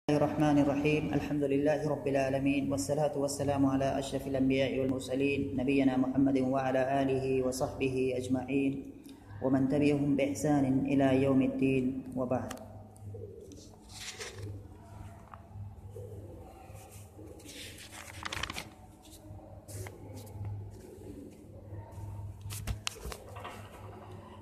Bismillahirrahmanirrahim. Alhamdulillahi rabbil alamin wassalatu wassalamu ala asyrafil anbiya'i wal mursalin nabiyyina Muhammadin wa ala alihi wa sahbihi ajma'in wa man tabi'ahum bi ihsanin ila yaumiddin wa ba'd.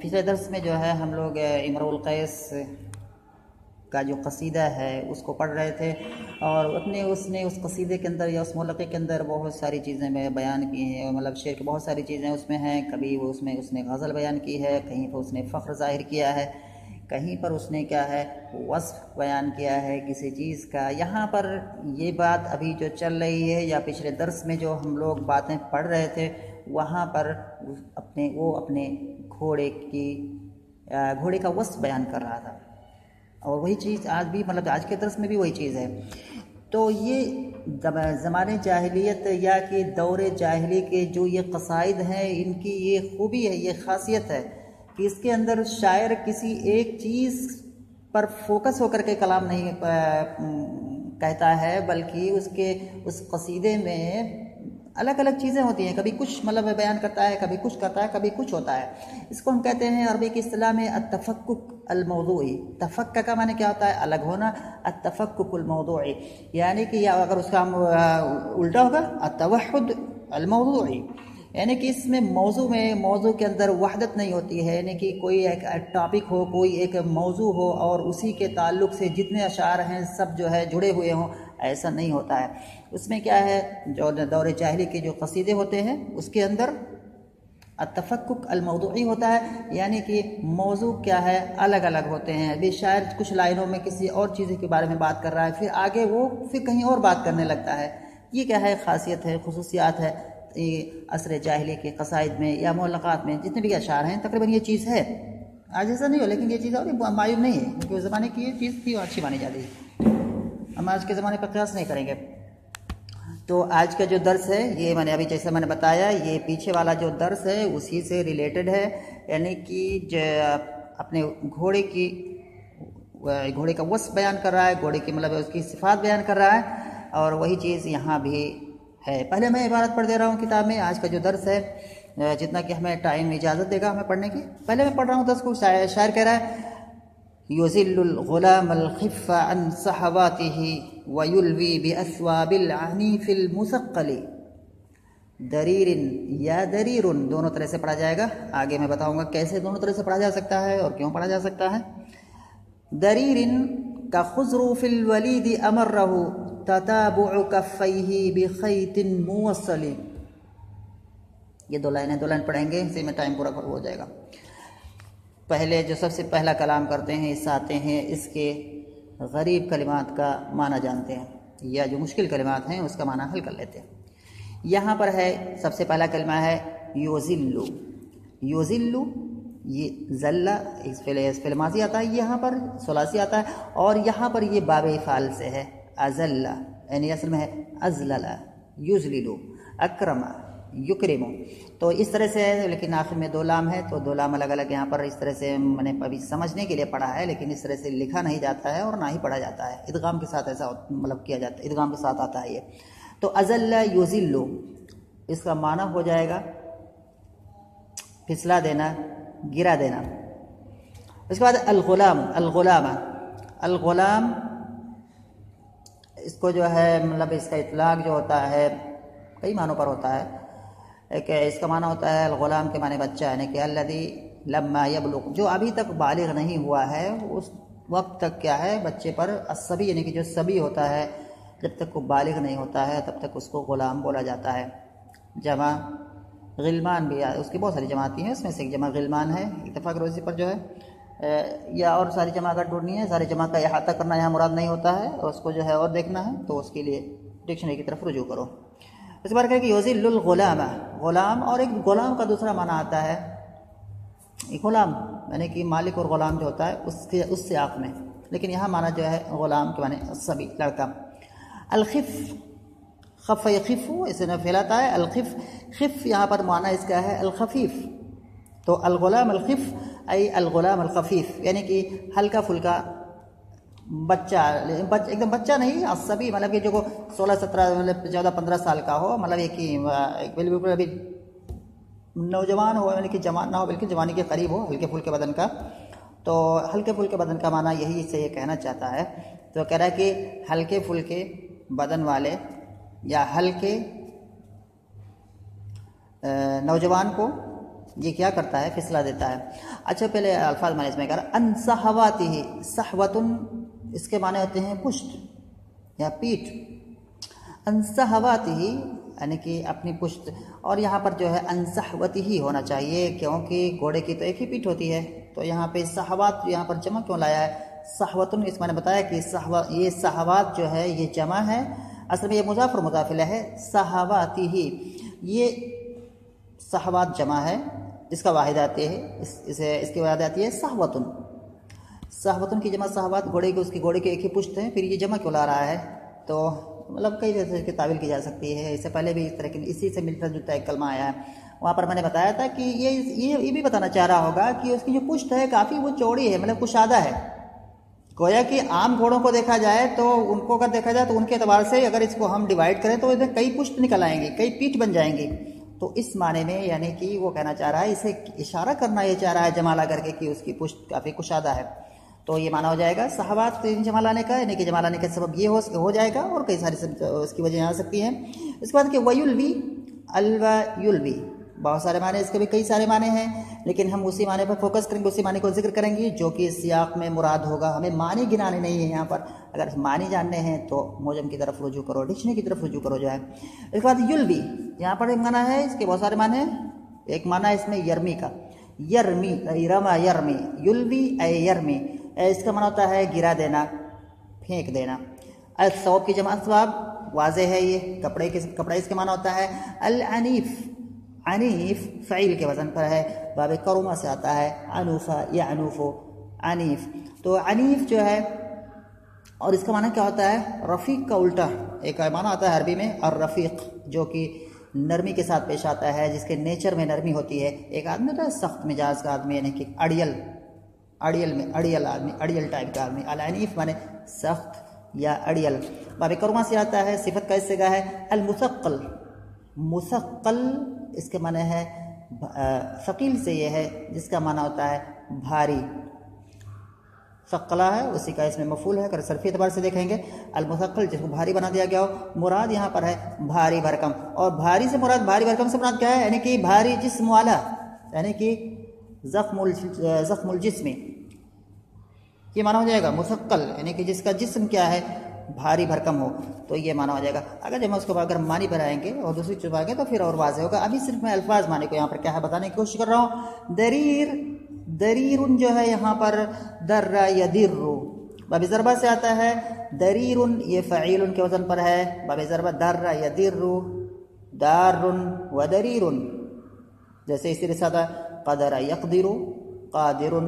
पिछले दर्स में जो है हम लोग इमरुल कैस का जो कसीदा है उसको पढ़ रहे थे और उसने उस कसीदे के अंदर या उस मौलक़े के अंदर बहुत सारी चीज़ें में बयान की हैं, मतलब शेर की बहुत सारी चीज़ें उसमें हैं। कभी वो उसमें उसने गज़ल बयान की है, कहीं पर उसने फ़ख्र ज़ाहिर किया है, कहीं पर उसने क्या है वस्फ़ बयान किया है किसी चीज़ का। यहाँ पर ये बात अभी जो चल रही है या पिछले दर्स में जो हम लोग बातें पढ़ रहे थे वहाँ पर अपने घोड़े का वस्फ़ बयान कर रहा था और वही चीज़ आज भी, मतलब आज के दर्स में भी वही चीज़ है। तो ये ज़माने जाहिलियत या कि दौरे जाहिली के जो ये कसाइद हैं, इनकी ये खूबी है, ये ख़ासियत है कि इसके अंदर शायर किसी एक चीज़ पर फोकस होकर के कलाम नहीं कहता है, बल्कि उसके उस कसीदे में अलग अलग चीज़ें होती हैं। कभी कुछ मतलब बयान करता है, कभी कुछ करता है, कभी कुछ होता है। इसको हम कहते हैं अरबी की इस्तिलाह में अत्तफ़क्कुक अल-मौज़ूई। तफ़क्का का माने क्या होता है? अलग होना। अत्तफ़क्कुक अल-मौज़ूई यानी कि, या अगर उसका हम उल्टा होगा अत्तवहुद अल-मौज़ूई, यानी कि इसमें मौजू के अंदर वहदत नहीं होती है, यानी कि कोई एक टॉपिक हो, कोई एक मौजू हो और उसी के ताल्लुक़ से जितने अशार हैं सब जो है जुड़े हुए हों, ऐसा नहीं होता है। उसमें क्या है, जो दौरे जाहिली के जो कसीदे होते हैं उसके अंदर अत्तफ़क्कुक अल-मौज़ूई होता है, यानी कि मौजू क्या है अलग अलग होते हैं। अभी शायर कुछ लाइनों में किसी और चीज़ के बारे में बात कर रहा है, फिर आगे वो फिर कहीं और बात करने लगता है। ये क्या है, ख़ासियत है, खुसूसियात है असर जाहिली के कसाइद में या मुअल्लक़ात में जितने भी अशार हैं, तकरीबन ये चीज़ है। आज ऐसा नहीं हो, लेकिन ये चीज़ और मायूब नहीं है, क्योंकि उस ज़माने की ये चीज़ थी और अच्छी मानी जाती है। हम आज के ज़माने पर क़यास नहीं करेंगे। तो आज का जो दर्स है ये मैंने अभी जैसे मैंने बताया, ये पीछे वाला जो दर्स है उसी से रिलेटेड है, यानी कि अपने घोड़े का वस्फ़ बयान कर रहा है, घोड़े की मतलब उसकी सिफ़ात बयान कर रहा है, और वही चीज़ यहाँ भी है। पहले मैं इबारत पढ़ दे रहा हूँ किताब में। आज का जो दर्स है, जितना कि हमें टाइम इजाज़त देगा हमें पढ़ने की, पहले मैं पढ़ रहा हूँ दर्स को। शायर कह रहा है, युज़िल्लुल ग़ुलामल ख़िफ़्फ़ अन सहवातिही व युल्वी बिअस्वाबिल अनीफ़िल मुसक़्क़ली। दरीरिन या दरीरुन दोनों तरह से पढ़ा जाएगा। आगे मैं बताऊँगा कैसे दोनों तरह से पढ़ा जा सकता है और क्यों पढ़ा जा सकता है। दरीरिन का खुज़रू फ़िल वलीद अमर्रहु तताबुअ कफ़्फ़ैहि बिख़ैतिन मुवस्सली। ये दो लाइन पढ़ेंगे, इसी में टाइम पूरा हो जाएगा। पहले जो सबसे पहला कलाम करते हैं, इससे आते हैं इसके गरीब कलिमात का माना जानते हैं, या जो मुश्किल कलिमात हैं उसका माना हल कर लेते हैं। यहाँ पर है सबसे पहला कलिमा है युज़िल्लु। युज़िल्लु ये ज़ल्ला इस फ़िल माज़ी आता है, यहाँ पर सुलासी आता है, और यहाँ पर ये बाबे फ़ाल से है अज़ल्ला, यानी असल में है अज़लला युज़लिलु अक्रमा युक्रिमु। तो इस तरह से है, लेकिन आखिर में दो लाम है, तो दो लाम अलग अलग यहाँ पर इस तरह से मैंने अभी समझने के लिए पढ़ा है, लेकिन इस तरह से लिखा नहीं जाता है और ना ही पढ़ा जाता है। इदगाम के साथ ऐसा मतलब किया जाता है, इदगाम के साथ आता है ये। तो अज़ल्ला युज़िल्लु इसका माना हो जाएगा फिसला देना, गिरा देना। इसके बाद अल-ग़ुलाम इसको जो है मतलब इसका इतलाक़ जो होता है कई मानों पर होता है। एक इसका माना होता है अल-ग़ुलाम के माने बच्चा, यानी कि अल्लज़ी लम्मा यबलुग़, जो अभी तक बालिग़ नहीं हुआ है उस वक्त तक क्या है बच्चे पर अस्सबी, यानी कि जो सभी होता है जब तक वो बालिग़ नहीं होता है तब तक उसको ग़ुलाम बोला जाता है। जमा ग़िलमान भी उसकी बहुत सारी जमाती हैं, उसमें से एक जमा ग़िलमान है। इत्तेफ़ाक़ रोज़ी पर जो है या और सारी जमा अगर ढूंढनी है, सारी जमा का अहाता करना यहाँ मुराद नहीं होता है, और उसको जो है और देखना है तो उसके लिए डिक्शनरी की तरफ रुजू करो। इस बार कहें कि युज़िल्लुल ग़ुलामा, ग़ुलाम, और एक ग़ुलाम का दूसरा माना आता है ग़ुलाम, यानी कि मालिक और ग़ुलाम जो होता है उससे आप में, लेकिन यहाँ माना जो है ग़ुलाम के माने सभी लड़का। अल-ख़िफ़ ख़फ़ यख़िफ़ु इसे न फैलाता है। अल-ख़िफ़ यहाँ पर माना इसका है अल-ख़फ़ीफ़, तो अल-ग़ुलाम अल-ख़िफ़ आई अल गुलाम अल खफीफ, यानी कि हल्का फुल्का बच्चा, एकदम बच्चा नहीं, सभी मतलब कि जो 16-17 मतलब 14-15 साल का हो, मतलब एक ही बिल्कुल अभी नौजवान हो, यानी कि जवान ना हो, बिल्कुल जवानी के करीब हो, हल्के फुल्के बदन का। तो हल्के फुल्के बदन का माना यही से ये कहना चाहता है। तो कह रहा है कि हल्के फुल्के बदन वाले या हल्के नौजवान को ये क्या करता है, फिसला देता है। अच्छा पहले अल्फाज माने इसमें कह रहा अन सहवातिही, सहवतुन इसके माने होते हैं पुष्ट या पीठ, अन सहवातिही यानी कि अपनी पुष्ट, और यहाँ पर जो है अनसहवती ही होना चाहिए क्योंकि घोड़े की तो एक ही पीठ होती है। तो यहाँ पे सहवात यहाँ पर जमा क्यों लाया है, सहवतुन इस मैंने बताया कि ये सहवात जो है ये जमा है, असल में ये मुजाफर मुदाफिला है, सहवाती ही ये सहवात जमा है, इसका वाहिद आती है, इसकी वाहिद आती है सहवतुन। सहवतुन की जमा सहवात, घोड़े की उसकी घोड़े के एक ही पुष्ट है, फिर ये जमा क्यों ला रहा है। तो मतलब कई तरह से तावील की जा सकती है। इससे पहले भी इस तरह की इसी से मिलता जुलता एक कलमा आया है, वहाँ पर मैंने बताया था कि ये भी बताना चाह रहा होगा कि उसकी जो पुष्ट है काफ़ी वो चौड़ी है, मतलब कुशादा है। गोया कि आम घोड़ों को देखा जाए तो उनको अगर देखा जाए तो उनके एतबार से अगर इसको हम डिवाइड करें तो इसमें कई पुष्ट निकल आएंगे, कई पीठ बन जाएंगी। तो इस माने में यानी कि वो कहना चाह रहा है, इसे इशारा करना ये चाह रहा है जमा ला करके कि उसकी पुष्ट काफ़ी कुशादा है। तो ये माना हो जाएगा सहवात जमा लाने का, यानी कि जमा लाने का सबब ये हो जाएगा, और कई सारी उसकी वजह आ सकती हैं। इसके बाद कि वयुल्वी अलवयुल्वी, बहुत सारे माने, इसके भी कई सारे माने हैं, लेकिन हम उसी माने पर फोकस करेंगे, उसी माने को जिक्र करेंगे जो कि इस सियाक में मुराद होगा। हमें माने गिनाने नहीं है यहाँ पर, अगर माने जानने हैं तो मोजम की तरफ रुजू करो, डिक्शनरी की तरफ रुजू करो जो है। इसके बाद युल्वी, यहाँ पर एक माना है, इसके बहुत सारे माने हैं। एक माना है इसमें यरमी का, यरमी रमा यरमी, युल्वी यरमी, इसका माना होता है गिरा देना, फेंक देना। अल-सौब की जमा सवाब, वाज़े है ये, कपड़ा इसके माना होता है। अल-अनीफ, अनीफ फ़ईल के वज़न पर है, बाब करुमा से आता है, अनूफा या अनूफो, अनीफ। तो अनीफ जो है, और इसका माना क्या होता है, रफ़ीक का उल्टा एक माना आता है अरबी में, और रफ़ीक जो कि नरमी के साथ पेश आता है, जिसके नेचर में नरमी होती है। एक आदमी होता है सख्त मिजाज का आदमी, यानी कि अड़ियल आदमी, अड़ियल टाइप का आदमी। अल-अनीफ माने सख्त या अड़ियल। बाब करुमा से आता है, सिफत का इससे है अल-मुसक्कल, मुसक्कल इसके माने है फ़कील से ये है, जिसका माना होता है भारी। फ़क्ला है उसी का इसमें मफूल है, अगर सरफी एतबार से देखेंगे अल-मुसक्कल जिसको भारी बना दिया गया हो। मुराद यहाँ पर है भारी भरकम, और भारी से मुराद, भारी भरकम से मुराद क्या है, यानी कि भारी जिस्म वाला, यानी कि ज़ख्मुल जिस्म, ये माना हो जाएगा मुसक्कल, यानी कि जिसका जिस्म क्या है, भारी भरकम हो, तो ये माना हो जाएगा। अगर जब हम उसको अगर मानी पर आएंगे और दूसरी चीज़ आएंगे तो फिर और वाज़े होगा। अभी सिर्फ मैं अल्फाज माने को यहाँ पर क्या है बताने की कोशिश कर रहा हूँ। दरीर, दरीरुन जो है यहाँ पर दर्रा यदिर्रु, बाब ज़रबा से आता है। दरीरुन ये फ़ईलुन के वज़न पर है, बाब ज़रबा दर्रा यदिर्रु, दारुन व दरीरुन। जैसे इसी तरह सादा क़दरा यक़दिरु, क़ादिरुन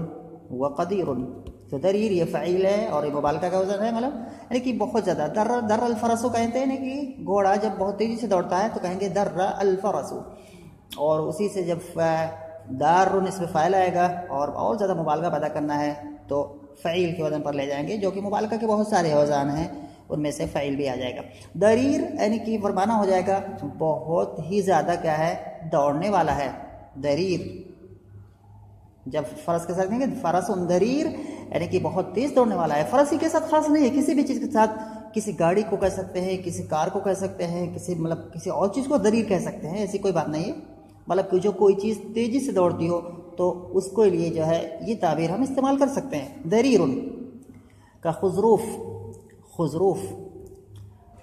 व क़दीरुन। तो दरीर ये फ़ईल है और ये मुबालगा का वज़न है, मतलब यानी कि बहुत ज़्यादा। दर्र अल फ़रसु कहते हैं, कि घोड़ा जब बहुत तेज़ी से दौड़ता है तो कहेंगे दर्र अल फ़रसु, और उसी से जब दारुन इसमें फ़ाइल आएगा और ज़्यादा मुबालगा पैदा करना है तो फ़ईल के वज़न पर ले जाएंगे, जो कि मुबालगा के बहुत सारे वज़ान हैं, उनमें से फ़ईल भी आ जाएगा। दरीर यानी कि फरमाना हो जाएगा बहुत ही ज़्यादा क्या है, दौड़ने वाला है। दरीर जब फ़रस के साथ कहेंगे फ़रसुन दरीर, यानी कि बहुत तेज़ दौड़ने वाला है। फ़रस ही के साथ खास नहीं है, किसी भी चीज़ के साथ, किसी गाड़ी को कह सकते हैं, किसी कार को कह सकते हैं, किसी और चीज़ को दरीर कह सकते हैं, ऐसी कोई बात नहीं है। मतलब कि जो कोई चीज़ तेज़ी से दौड़ती हो तो उसको लिए जो है ये ताबीर हम इस्तेमाल कर सकते हैं। दरीरुन का खुजरूफ, खुजरूफ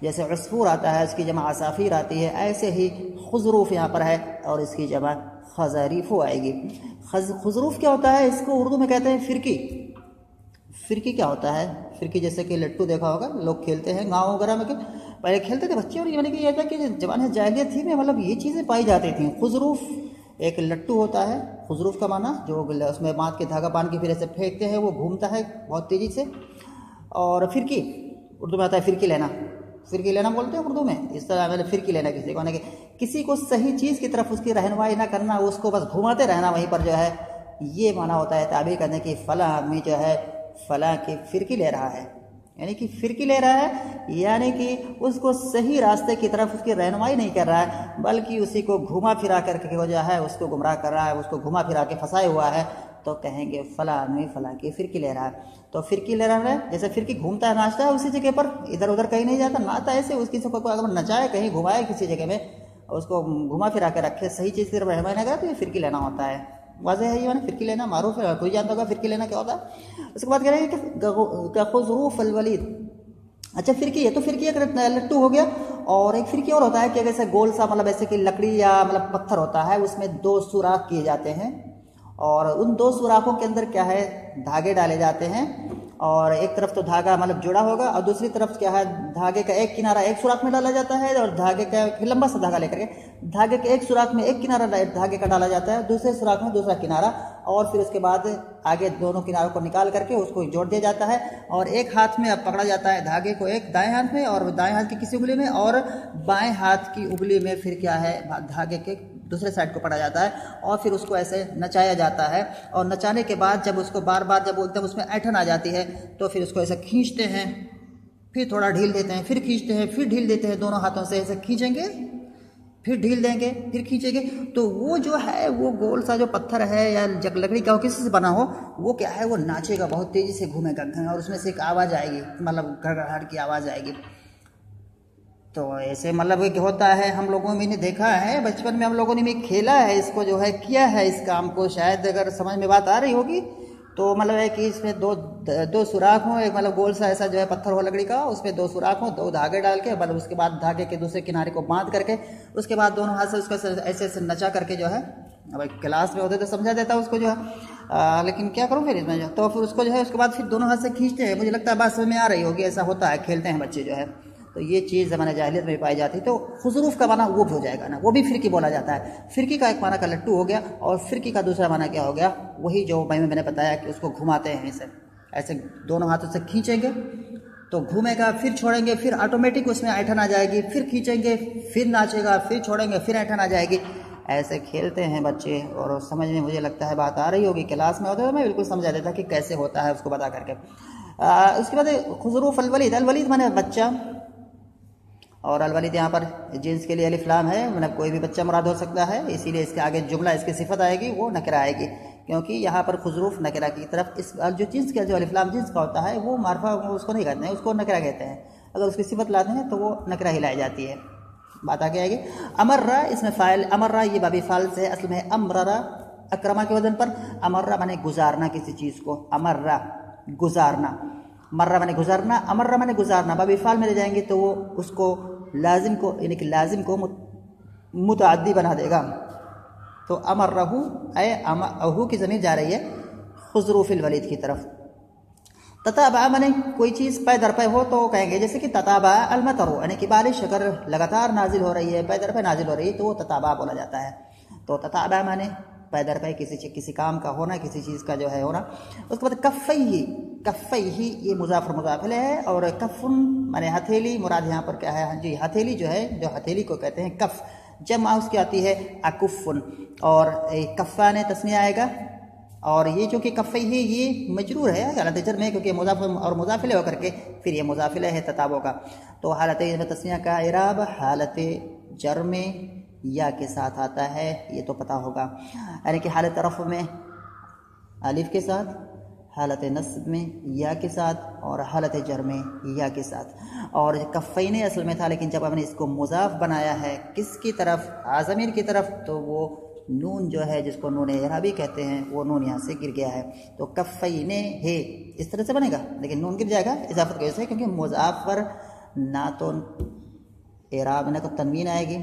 जैसे उसफूर आता है, इसकी जमा असाफीर आती है, ऐसे ही खुजरूफ यहाँ पर है और इसकी जमा खज़ारीफ़ो आएगी। खुजरूफ क्या होता है, इसको उर्दू में कहते हैं फिरकी। फिरकी क्या होता है, फिरकी जैसे कि लट्टू देखा होगा, लोग खेलते हैं गाँव वगैरह में, पहले खेलते थे बच्चे, और यानी कि ये था कि जमाने जाहिलियत थी में मतलब ये चीज़ें पाई जाती थी। खुजरूफ एक लट्टू होता है, खुजरूफ का माना जो उसमें बाँध के धागा बांध के फिर ऐसे फेंकते हैं, वो घूमता है बहुत तेज़ी से। और फिरकी उर्दू में आता है फिरकी लेना, फिरकी लेना बोलते हैं उर्दू में, इस तरह मैंने फिरकी लेना किसी को, यानी कि किसी को सही चीज़ की तरफ उसकी रहनुमाई ना करना, उसको बस घुमाते रहना वहीं पर जो है, ये माना होता है ताबीर करने की फ़लाँ आदमी जो है फ़लाँ की फ़िरकी ले रहा है, यानी कि फ़िरकी ले रहा है, यानी कि उसको सही रास्ते की तरफ उसकी रहनुमाई नहीं कर रहा है, बल्कि उसी को घुमा फिरा करके जो है उसको गुमराह कर रहा है, उसको घुमा फिरा के फंसाए हुआ है, तो कहेंगे फ़लाँ आदमी फ़लाँ की फ़िरकी ले रहा है। तो फ़िरकी ले रहा है, जैसे फ़िरकी घूमता है नाचता है उसी जगह पर, इधर उधर कहीं नहीं जाता, नाता ऐसे उसकी से कोई अगर नचाए कहीं घुमाए किसी जगह में, उसको घुमा फिरा के रखे, सही चीज़ की तरफ रहनुमाई नहीं करा, तो ये फ़िरकी लेना होता है। वाज़ेह है ये मैंने फ़िरकी लेना मारूफ है, कोई जानता होगा फ़िरकी लेना क्या होता है। उसके बाद कह रहे हैं कि खुज़रूफ़ अल-वलीद। अच्छा फ़िरकी है तो फ़िरकी एक लट्टू हो गया, और एक फ़िरकी और होता है कि जैसे गोल सा मतलब ऐसे कि लकड़ी या मतलब पत्थर होता है, उसमें 2 सुराख किए जाते हैं, और उन 2 सुराखों के अंदर क्या है धागे डाले जाते हैं, और एक तरफ तो धागा मतलब जुड़ा होगा और दूसरी तरफ क्या है धागे का एक किनारा एक सुराख में डाला जाता है, और धागे का फिर लंबा सा धागा लेकर के धागे के एक सुराख में एक किनारा धागे का डाला जाता है, दूसरे सुराख में दूसरा किनारा, और फिर उसके बाद आगे दोनों किनारों को निकाल करके उसको जोड़ दिया जाता है, और एक हाथ में अब पकड़ा जाता है धागे को, एक दाएं हाथ में और दाएं हाथ की किसी उंगली में, और बाएं हाथ की उंगली में फिर क्या है धागे के दूसरे साइड को पकड़ा जाता है, और फिर उसको ऐसे नचाया जाता है, और नचाने के बाद जब उसको बार बार जब एकदम उसमें ऐंठन आ जाती है तो फिर उसको ऐसे खींचते हैं, फिर थोड़ा ढील देते हैं, फिर खींचते हैं, फिर ढील देते हैं, दोनों हाथों से ऐसे खींचेंगे, फिर ढील देंगे, फिर खींचेंगे, तो वो जो है वो गोल सा जो पत्थर है या लकड़ी का हो किसी से बना हो, वो क्या है वो नाचेगा, बहुत तेज़ी से घूमेगा, और उसमें से एक आवाज़ आएगी, मतलब घड़घड़ाहट की आवाज़ आएगी। तो ऐसे मतलब कि होता है, हम लोगों ने देखा है बचपन में, हम लोगों ने भी खेला है इसको, जो है किया है इस काम को, शायद अगर समझ में बात आ रही होगी तो मतलब है कि इसमें दो सुराख हों, एक मतलब गोल सा ऐसा जो है पत्थर हो लकड़ी का, उसमें 2 सुराख हों, 2 धागे डाल के, मतलब उसके बाद धागे के दूसरे किनारे को बांध करके उसके बाद दोनों हाथ से उसको ऐसे ऐसे नचा करके जो है, अब क्लास में होते तो समझा देता उसको जो है, लेकिन क्या करूँ फिर इसमें जो, तो फिर उसको जो है उसके बाद फिर दोनों हाथ से खींचते हैं, मुझे लगता है बात समझ में आ रही होगी, ऐसा होता है, खेलते हैं बच्चे जो है, तो ये चीज़ ज़माने जाहिलियत में पाई जाती है। तो खुजरूफ का माना वो भी हो जाएगा ना, वो भी फिरकी बोला जाता है। फिरकी का एक माना का लट्टू हो गया, और फिरकी का दूसरा माना क्या हो गया, वही जो मैंने बताया कि उसको घुमाते हैं, इसे ऐसे दोनों हाथों से खींचेंगे तो घूमेगा, फिर छोड़ेंगे, फिर ऑटोमेटिक उसमें ऐंठन आ जाएगी, फिर खींचेंगे, फिर नाचेगा, फिर छोड़ेंगे, फिर ऐंठन आ जाएगी। ऐसे खेलते हैं बच्चे, और समझ में मुझे लगता है बात आ रही होगी, क्लास में होता है तो मैं बिल्कुल समझा देता कि कैसे होता है उसको बता करके। उसके बाद खुजरूफ अल-वलीद, अल-वलीद माने बच्चा, और अल-वलीद यहाँ पर जिन्स के लिए अलिफ लाम है, मतलब कोई भी बच्चा मुराद हो सकता है, इसीलिए इसके आगे जुमला इसकी सिफत आएगी वो नकरा आएगी, क्योंकि यहाँ पर खुजरूफ नकरा की तरफ इस जो जिन्स का जो अलिफ लाम जिन्स का होता है वो मार्फा उसको नहीं कहते हैं, उसको नकरा कहते हैं, अगर उसकी सिफत लाते हैं तो वो नकरा ही लाई जाती है। बात आगे आएगी। अमर्रा इसमें फ़ाइल, अमर्रा ये बाबी फ़ाइल से असल में अमररा अक्रमा के वजन पर, अमर्रा माने गुजारना किसी चीज़ को, अमर्रा गुजारना, मर्रा माने गुजारना, अमर्रा माने गुजारना, बाबी फ़ाइल में ले जाएंगे तो वो उसको लाजिम को यानी कि लाजिम को मुतअद्दी बना देगा। तो अमर्रहू अहू की ज़मीर जा रही है खुजरूफिल वलीद की तरफ। तताबा माने कोई चीज़ पै दर पे हो तो कहेंगे, जैसे कि तताबा अलमतरु यानी कि बारिश अगर लगातार नाजिल हो रही है, पै दर पे नाजिल हो रही है, तो वो तताबा बोला जाता है। तो तताबा माने पै दर पे किसी काम का होना, किसी चीज़ का जो है होना। उसके बाद कफ़ई ही ये मुजाफर मुजाफिल है, और कफ़ुन माने हथेली, मुराद यहाँ पर क्या है जी, हथेली जो है, जो हथेली को कहते हैं कफ़, जमा उसकी आती है अकुफ़ुन, और कफ़ा ने तस्निया आएगा, और ये जो कि कफ़ई है ये मजरूर है हालत जर में, क्योंकि मुजाफिल और मुजाफिल होकर के फिर ये मुजाफिल है तताबों का। तो हालत में तस्निया का इराब हालत जर में या के साथ आता है, ये तो पता होगा, यानी कि हालत रफ़ में अलिफ के साथ, हालत नस्ब में या के साथ, और हालत जर में या के साथ। और कफ़ैने असल में था, लेकिन जब हमने इसको मुज़ाफ बनाया है किसकी तरफ, आज़मीर की तरफ, तो वो नून जो है जिसको नून इराबी कहते हैं वो नून यहाँ से गिर गया है। तो कफ़ैने है इस तरह से बनेगा, लेकिन नून गिर जाएगा इजाफत की वजह से, क्योंकि मुज़ाफ पर ना तो इराब ना तो तनवीन आएगी,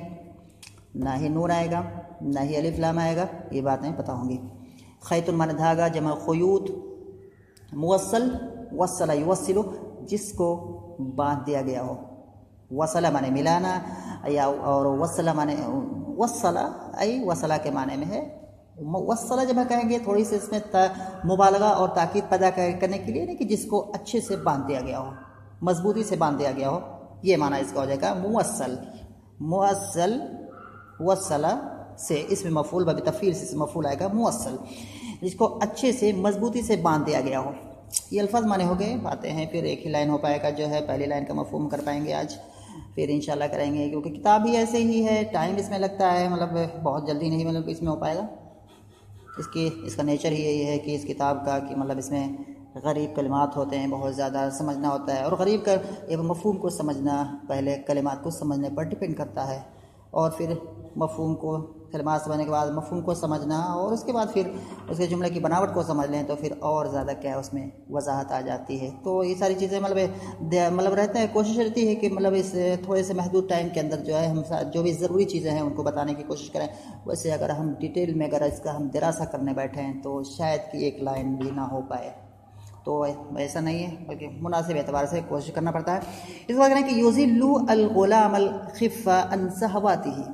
ना ही नून आएगा, ना ही अलिफ लाम आएगा, ये बातें पता होंगी। खैतुन माने धागा, जमा खुयूत, मुवस्सल वस्सला युवस्सिलु जिसको बांध दिया गया हो, वसला माने मिलाना, या और वस्सला माने वस्सला वसला के माने में है। वस्सला जब कहेंगे थोड़ी सी इसमें मुबालगा और ताकीद पैदा करने के लिए, नहीं कि जिसको अच्छे से बांध दिया गया हो, मजबूती से बांध दिया गया हो, ये माना इसका हो जाएगा मुवस्सल। मुवस्सल वस्सला से इसमें मफूल बतफील से मफूल आएगा मुवस्सल। जिसको अच्छे से मजबूती से बांध दिया गया हो। ये अल्फाज माने हो गए, पाते हैं फिर एक ही लाइन हो पाएगा जो है, पहली लाइन का मफहूम कर पाएंगे आज, फिर इंशाल्लाह करेंगे, क्योंकि किताब ही ऐसे ही है, टाइम इसमें लगता है, मतलब बहुत जल्दी नहीं मतलब इसमें हो पाएगा। इसका नेचर ही यही है कि इस किताब का कि मतलब इसमें गरीब कलिमात होते हैं, बहुत ज़्यादा समझना होता है, और गरीब का एक मफहूम को समझना पहले कलिमात को समझने पर डिपेंड करता है, और फिर मफहूम को कलिमात समझने के बाद मफहूम को समझना, और उसके बाद फिर उसके जुमले की बनावट को समझ लें तो फिर और ज़्यादा क्या है उसमें वजाहत आ जाती है। तो ये सारी चीज़ें मतलब रहता है, कोशिश रहती है कि मतलब इस थोड़े से महदूद टाइम के अंदर जो है हम जो भी ज़रूरी चीज़ें हैं उनको बताने की कोशिश करें। वैसे अगर हम डिटेल में अगर इसका हम दरासा करने बैठें तो शायद कि एक लाइन भी ना हो पाए, तो ऐसा नहीं है, बल्कि मुनासिब एतबार से कोशिश करना पड़ता है। इस बात करें कि युज़िल्लु अल गुलाम अल खिफ़ा अन सहवातिही,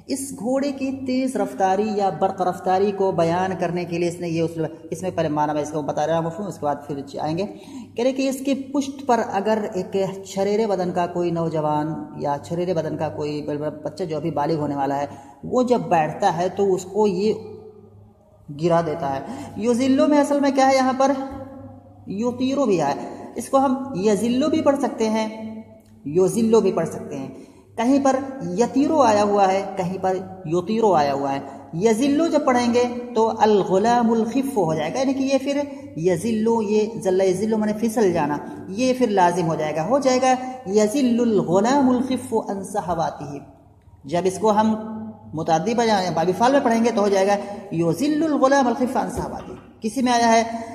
इस घोड़े की तेज़ रफ्तारी या बर्क रफ्तारी को बयान करने के लिए इसने ये इसमें पहले माना मैं इसको बता रहा हूँ, उसके बाद फिर आएंगे। कह रहे कि इसके पुष्ट पर अगर एक छरेरे बदन का कोई नौजवान या छरेरे बदन का कोई बच्चा जो अभी बालिग होने वाला है, वो जब बैठता है तो उसको ये गिरा देता है। युज़िल्लु में असल में क्या है, यहाँ पर युतीरो भी है, इसको हम यजिल्लो भी पढ़ सकते हैं, योजिल्लो भी पढ़ सकते हैं। कहीं पर यतीरो आया हुआ है, कहीं पर युतीरो आया हुआ है। यजिल्लो जब पढ़ेंगे तो अल गुलामुल खिफ़्फ़ु हो जाएगा, यानी कि ये फिर यजिल्लो, ये जल्ला यजिल्लो माने फिसल जाना, ये फिर लाजिम हो जाएगा यजिल्लुल गुलामुल खिफ़्फ़ु अन सहवातिही। जब इसको हम मुतअद्दी बाबिफाल में पढ़ेंगे तो हो जाएगा युज़िल्लुल गुलामुल खिफ़्फ़ु अन सहवातिही। किसी में आया है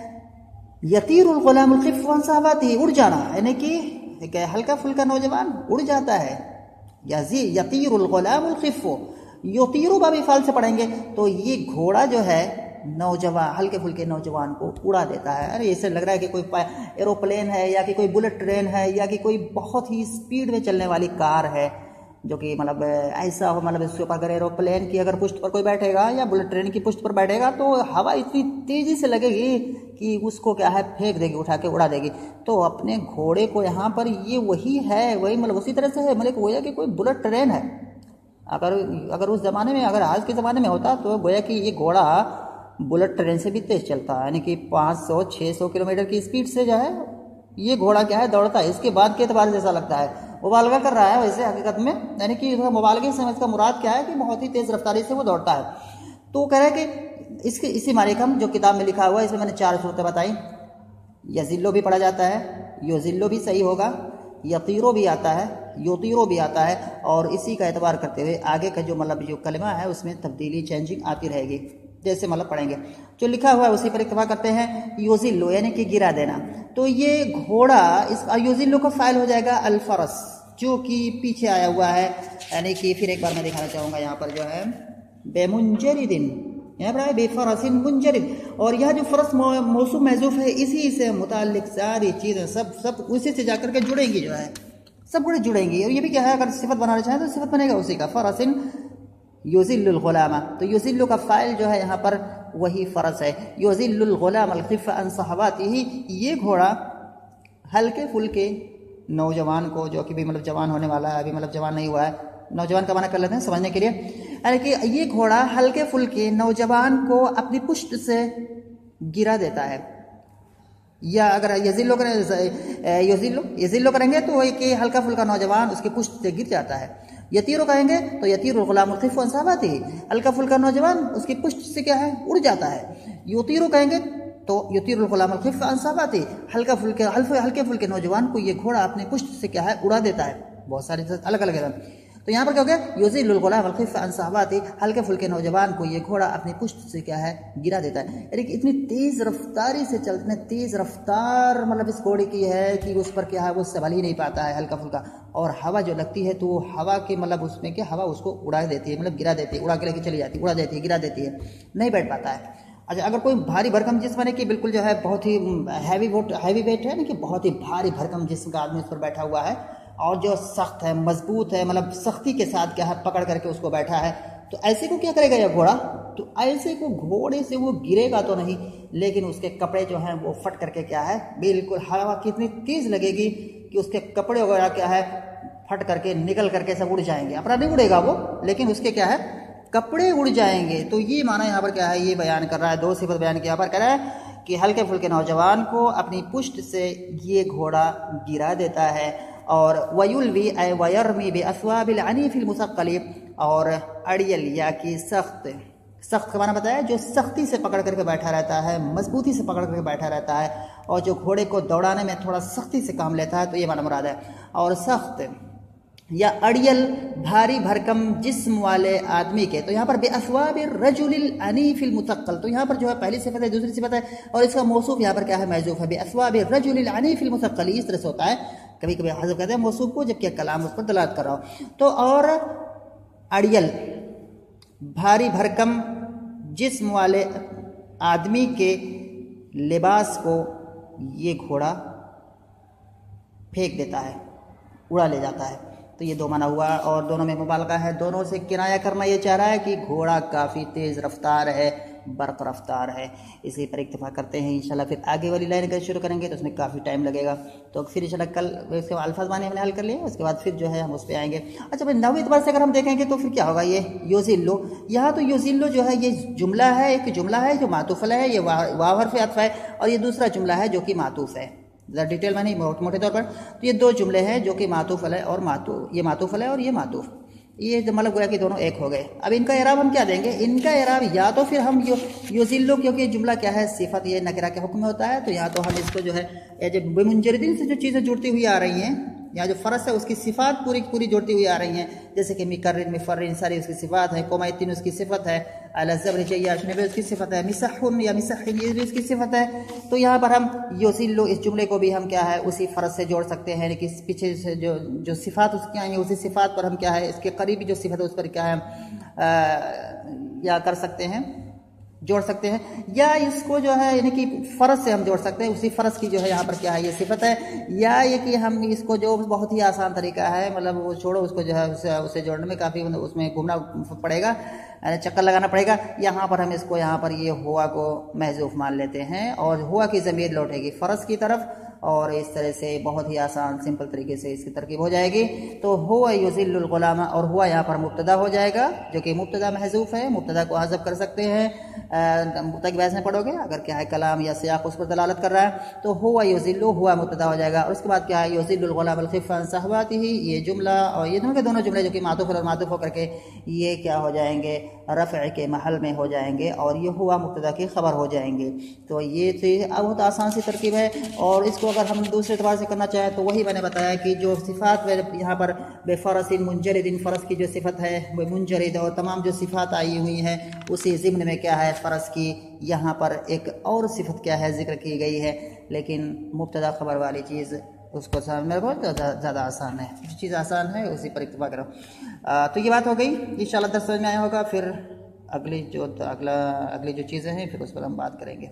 यतीरुल गुलामुल खिफ़्फ़ु अन सहवातिही, उड़ जाना, यानी कि एक हल्का फुल्का नौजवान उड़ जाता है। यतीरुल गुलामुल खिफ़्फ़ु, युतीरु बाबिफाल से पढ़ेंगे तो ये घोड़ा जो है नौजवान, हल्के फुल्के नौजवान को उड़ा देता है। अरे ऐसे लग रहा है कि कोई एरोप्लेन है, या कि कोई बुलेट ट्रेन है, या कि कोई बहुत ही स्पीड में चलने वाली कार है, जो कि मतलब ऐसा हो, मतलब इसके ऊपर अगर एरोप्लेन की अगर पुष्ट पर कोई बैठेगा या बुलेट ट्रेन की पुष्ट पर बैठेगा तो हवा इतनी तेज़ी से लगेगी कि उसको क्या है फेंक देगी, उठा के उड़ा देगी। तो अपने घोड़े को यहाँ पर ये वही है, वही मतलब उसी तरह से है, मतलब गोया कि कोई बुलेट ट्रेन है। अगर उस ज़माने में, अगर आज के ज़माने में होता तो गोया कि ये घोड़ा बुलेट ट्रेन से भी तेज़ चलता है, यानी कि 500-600 किलोमीटर की स्पीड से जो है ये घोड़ा क्या है दौड़ता है। इसके बाद के एतबार से ऐसा लगता है मुबालगा कर रहा है वैसे हकीकत में, यानी कि मुबालगे से इसका मुराद क्या है कि बहुत ही तेज़ रफ्तारी से वो दौड़ता है। तो कह रहे हैं कि इसके इसी मारे हम जो किताब में लिखा हुआ है इसमें मैंने 4 सूरतें बताई। यजिल्लो भी पढ़ा जाता है, योजिल्लो भी सही होगा, यतीरो भी आता है, योतीरो भी आता है, और इसी का एतबार करते हुए आगे का जो मतलब जो कलमा है उसमें तब्दीली चेंजिंग आती रहेगी, जैसे मतलब पढ़ेंगे। जो लिखा हुआ है उसी पर इत्तफाक करते हैं, योजिल्लो यानी कि गिरा देना। तो ये घोड़ा, इस योजिल्लो का फ़ाइल हो जाएगा अल-फरस, जो कि पीछे आया हुआ है, यानी कि फिर एक बार मैं दिखाना चाहूँगा यहाँ पर जो है बेमुंजरिदिन, यहाँ पर है बेफरसिन मुंजरिद, और यह जो फरस मौसूम महजूफ है इसी से मुताल्लिक सारी चीज़ें सब उसी से जाकर के जुड़ेंगी, जो है सब बड़े जुड़ेंगी। और ये भी क्या है, अगर सिफत बनाना चाहें तो सिफत बनेगा उसी का, फरसिन युज़िल्लुल गुलामा। तो युज़िल्लु का फ़ाइल जो है यहाँ पर वही फ़रस है, युज़िल्लुल गुलाम अल खिफ़्फ़ अन सहवातिही। ये घोड़ा हल्के फुल्के नौजवान को, जो कि भी मतलब जवान होने वाला है, अभी मतलब जवान नहीं हुआ है, नौजवान का माना कर लेते हैं समझने के लिए, यानी कि ये घोड़ा हल्के फुल्के नौजवान को अपनी पुष्ट से गिरा देता है। या अगर यजिल्लो करें, यजिल्लो करेंगे तो वही कि हल्का फुल्का नौजवान उसकी पुष्ट से गिर जाता है। यतीरो कहेंगे तो यतीरुल गुलामुल खिफ़्फ़ु अन सहवातिही, हल्का फुल्का नौजवान उसकी पुष्ट से क्या है उड़ जाता है। युतीरो कहेंगे तो यतीरुल गुलामुल खिफ़्फ़ु अन सहवातिही, हल्के फुल्के नौजवान को ये घोड़ा अपनी पुष्ट से क्या है उड़ा देता है। बहुत सारे अलग अलग है। तो यहाँ पर क्या हो गया, युज़िल्लुल गुलाम अल खिफ़्फ़ अन सहवातिही, हल्के फुल्के नौजवान को ये घोड़ा अपनी पुष्ट से क्या है गिरा देता है। यानी कि इतनी तेज़ रफ्तारी से चलते, तेज़ रफ्तार मतलब इस घोड़े की है कि उस पर क्या है वो संभल ही नहीं पाता है हल्का फुल्का, और हवा जो लगती है तो हवा के मतलब उसमें क्या हवा उसको उड़ा देती है, मतलब गिरा देती है, उड़ा के लेके चली जाती है, उड़ा देती है, गिरा देती है, नहीं बैठ पाता है। अच्छा, अगर कोई भारी भरकम जिस्म है कि बिल्कुल जो है बहुत ही हैवी वेट है ना, कि बहुत ही भारी भरकम जिस्म का आदमी उस पर बैठा हुआ है और जो सख्त है, मजबूत है, मतलब सख्ती के साथ क्या है पकड़ करके उसको बैठा है, तो ऐसे को क्या करेगा यह घोड़ा, तो ऐसे को घोड़े से वो गिरेगा तो नहीं, लेकिन उसके कपड़े जो हैं वो फट करके क्या है बिल्कुल, हवा कितनी तेज लगेगी कि उसके कपड़े वगैरह क्या है फट करके निकल करके सब उड़ जाएंगे। अपना नहीं उड़ेगा वो, लेकिन उसके क्या है कपड़े उड़ जाएंगे। तो ये माना यहाँ पर क्या है, ये बयान कर रहा है, दो सिफत बयान यहाँ पर कर रहा है कि हल्के फुल्के नौजवान को अपनी पुष्ट से ये घोड़ा गिरा देता है। और वयुलवी ए वयरमी बे अस्वाबिल अनीफिल मुसक्कली, और अड़ियल या कि सख्त, सख्त का माना बताया जो सख्ती से पकड़ करके बैठा रहता है, मजबूती से पकड़ करके बैठा रहता है, और जो घोड़े को दौड़ाने में थोड़ा सख्ती से काम लेता है, तो ये माना मुराद है। और सख्त या अड़ियल भारी भरकम जिस्म वाले आदमी के, तो यहाँ पर बेअस्वाब रजुलिल अनीफिल मुतक्कल, तो यहाँ पर जो है पहली सिफत है, दूसरी सिफत है, और इसका मौसूफ यहाँ पर क्या है, महजूफ है। बेअस्वाब रजुलिल अनीफिल मुतक्कल इस तरह से होता है, कभी कभी हज़फ कहते हैं मौसूफ को, जबकि कलाम उस पर दलालत कर रहा हो। तो और अड़ियल भारी भरकम जिस्म वाले आदमी के लिबास को ये घोड़ा फेंक देता है, उड़ा ले जाता है। तो ये दो माना हुआ, और दोनों में मुबालगा है, दोनों से किनाया करना ये चाह रहा है कि घोड़ा काफ़ी तेज़ रफ्तार है, बर्क रफ्तार है। इसी पर इक्तफा करते हैं। इंशाल्लाह फिर आगे वाली लाइन अगर शुरू करेंगे तो उसमें काफ़ी टाइम लगेगा, तो फिर इंशाल्लाह कल इसके अल्फाज माने हमने हल कर लिए, उसके बाद फिर जो है हम उस पर आएंगे। अच्छा भाई, नवी एतबार से अगर हम देखेंगे तो फिर क्या होगा, ये योजिल्लो, यहाँ तो योजिल्लो जो है ये जुमला है, एक जुमला है जो मातूफ़ है, ये वाव हर्फ़ अत्फ़ है, और ये दूसरा जुमला है जो कि मातूफ़ है। ज़रा डिटेल में नहीं, मोटे तौर पर तो ये दो जुमले हैं जो कि मातूफ़ है और ये मातूफ़ है और ये मातूफ़, ये मतलब गोया कि दोनों एक हो गए। अब इनका एराब हम क्या देंगे, इनका एराब या तो फिर हम योजिल्लो, क्योंकि जुमला क्या है, सिफत ये नकरा के हुक्म में होता है, तो या तो हम इसको जो है बेमुंजरिदिन से जो चीज़ें जुड़ती हुई आ रही हैं, या जो फ़रस है उसकी सिफ़ात पूरी पूरी जुड़ती हुई आ रही हैं, जैसे कि मिकर्रिन मिफ़र्रिन सारी उसकी सिफ़ात है, कोमाइतिन उसकी सिफ़त है, अलज़ब्र जय्याशन भी उसकी सिफ़त है, मिसहुन या मिसहिन ये भी उसकी सिफ़त है। तो यहाँ पर हम योजिल्लो इस जुमले को भी हम क्या है उसी फ़रस से जोड़ सकते हैं, कि पीछे से जो सिफ़ात उसकी आई हैं उसी सिफ़ात पर हम क्या है इसके करीबी जो सिफ़त है उस पर क्या है या कर सकते हैं, जोड़ सकते हैं, या इसको जो है यानी कि फ़र्ज से हम जोड़ सकते हैं, उसी फ़र्ज की जो है यहाँ पर क्या है ये सिफत है, या ये कि हम इसको जो बहुत ही आसान तरीका है, मतलब वो छोड़ो उसको जो है उसे जोड़ने में काफ़ी उसमें घूमना पड़ेगा, चक्कर लगाना पड़ेगा। यहाँ पर हम इसको यहाँ पर ये हुआ को महजूफ मान लेते हैं, और हुआ की ज़मीर लौटेगी फ़र्ज की तरफ, और इस तरह से बहुत ही आसान सिंपल तरीके से इसकी तरकीब हो जाएगी। तो हुआ युज़िल्लुल गुलामा, और हुआ यहाँ पर मुब्तदा हो जाएगा, जो कि मुब्तदा महजूफ है, मुब्तदा को हज़फ कर सकते हैं, मुब्तदा की बहस में पढ़ोगे, अगर क्या है कलाम या सियाक उस पर दलालत कर रहा है, तो हुआ युज़िल्लु, हुआ मुब्तदा हो जाएगा, और उसके बाद क्या है युज़िल्लुल गुलामल खिफ़्फ़ा अन सहवातिही, ये जुमला और ये दोनों के दोनों जुमले जो कि मातूफ़ और मातूफ़ होकर के ये क्या हो जाएंगे, रफ़अ के महल में हो जाएंगे, और ये हुआ मुब्तदा की खबर हो जाएंगे। तो ये बहुत आसान सी तरकीब है, और इसको अगर हम दूसरे एतबार से करना चाहें तो वही मैंने बताया कि जो सिफ़ात यहाँ पर बेफ़रसिन मुंजरिदिन, फ़रस की जो सिफ़त है वो मुंजरिद, और तमाम जो सिफ़ात आई हुई हैं उसी ज़िम्न में क्या है फ़रस की यहाँ पर एक और सिफ़त क्या है ज़िक्र की गई है, लेकिन मुब्तदा खबर वाली चीज़ उसको समझना बहुत ज़्यादा आसान है, जो चीज़ आसान है उसी पर इत्तिफाक करो। तो ये बात हो गई, इंशाअल्लाह दर्स समझ में आया होगा। फिर अगली जो चीज़ें हैं फिर उस पर हम बात करेंगे।